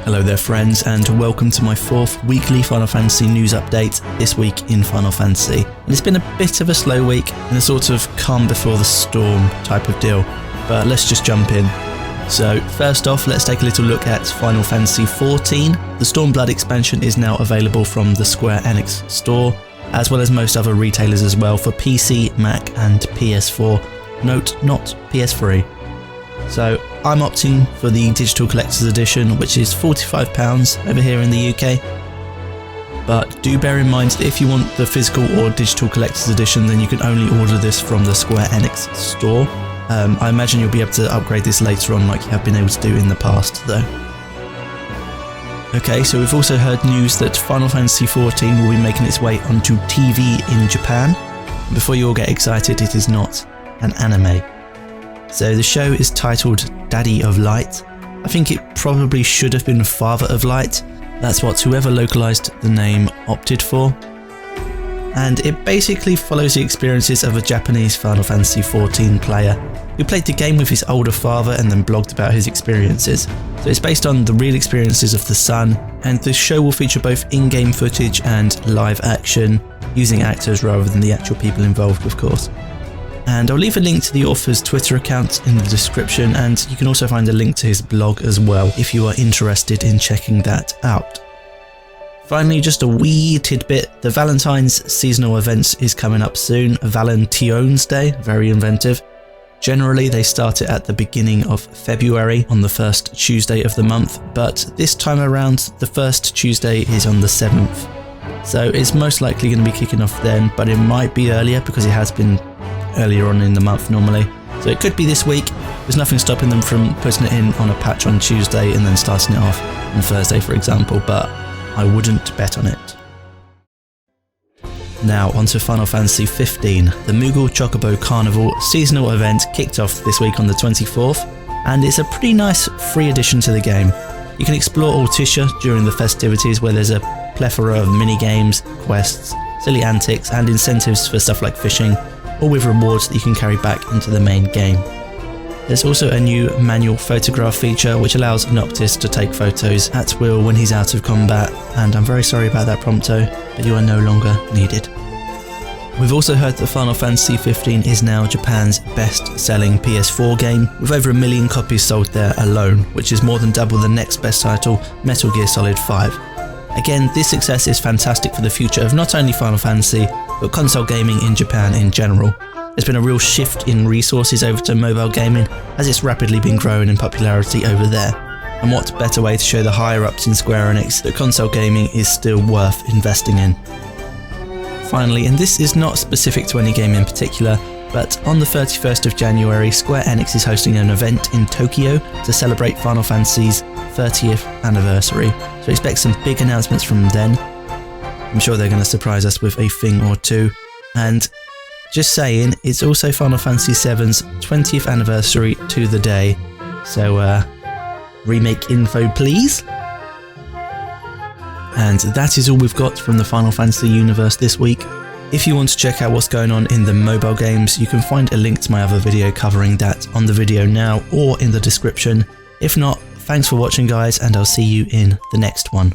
Hello there friends, and welcome to my 4th weekly Final Fantasy news update, this week in Final Fantasy. And it's been a bit of a slow week, and a sort of calm before the storm type of deal, but let's just jump in. So first off, let's take a little look at Final Fantasy XIV. The Stormblood expansion is now available from the Square Enix store, as well as most other retailers as well for PC, Mac and PS4. Note, not PS3. So I'm opting for the Digital Collector's Edition, which is £45 over here in the UK. But do bear in mind that if you want the physical or Digital Collector's Edition, then you can only order this from the Square Enix store. I imagine you'll be able to upgrade this later on like you have been able to do in the past though. Okay, so we've also heard news that Final Fantasy XIV will be making its way onto TV in Japan. Before you all get excited, it is not an anime. So the show is titled Daddy of Light. I think it probably should have been Father of Light. That's what whoever localised the name opted for. And it basically follows the experiences of a Japanese Final Fantasy XIV player who played the game with his older father and then blogged about his experiences. So it's based on the real experiences of the son, and the show will feature both in-game footage and live action, using actors rather than the actual people involved, of course. And I'll leave a link to the author's Twitter account in the description, and you can also find a link to his blog as well if you are interested in checking that out. Finally, just a wee tidbit, the Valentine's seasonal events is coming up soon, Valentione Day, very inventive. Generally they start it at the beginning of February on the first Tuesday of the month, but this time around the first Tuesday is on the 7th. So it's most likely going to be kicking off then, but it might be earlier because it has been earlier on in the month normally. So it could be this week. There's nothing stopping them from putting it in on a patch on Tuesday and then starting it off on Thursday, for example, but I wouldn't bet on it. Now onto Final Fantasy XV. The Moogle Chocobo Carnival seasonal event kicked off this week on the 24th, and it's a pretty nice free addition to the game. You can explore Altissia during the festivities, where there's a plethora of mini-games, quests, silly antics and incentives for stuff like fishing, all with rewards that you can carry back into the main game. There's also a new manual photograph feature which allows Noctis to take photos at will when he's out of combat, and I'm very sorry about that, Prompto, but you are no longer needed. We've also heard that Final Fantasy XV is now Japan's best-selling PS4 game, with over 1 million copies sold there alone, which is more than double the next best title, Metal Gear Solid 5. Again, this success is fantastic for the future of not only Final Fantasy, but console gaming in Japan in general. There's been a real shift in resources over to mobile gaming, as it's rapidly been growing in popularity over there. And what better way to show the higher ups in Square Enix that console gaming is still worth investing in. Finally, and this is not specific to any game in particular, but on the 31st of January, Square Enix is hosting an event in Tokyo to celebrate Final Fantasy's 30th anniversary. So expect some big announcements from then. I'm sure they're going to surprise us with a thing or two. And just saying, it's also Final Fantasy VII's 20th anniversary to the day. So remake info please. And that is all we've got from the Final Fantasy universe this week. If you want to check out what's going on in the mobile games, you can find a link to my other video covering that on the video now or in the description. If not, thanks for watching guys, and I'll see you in the next one.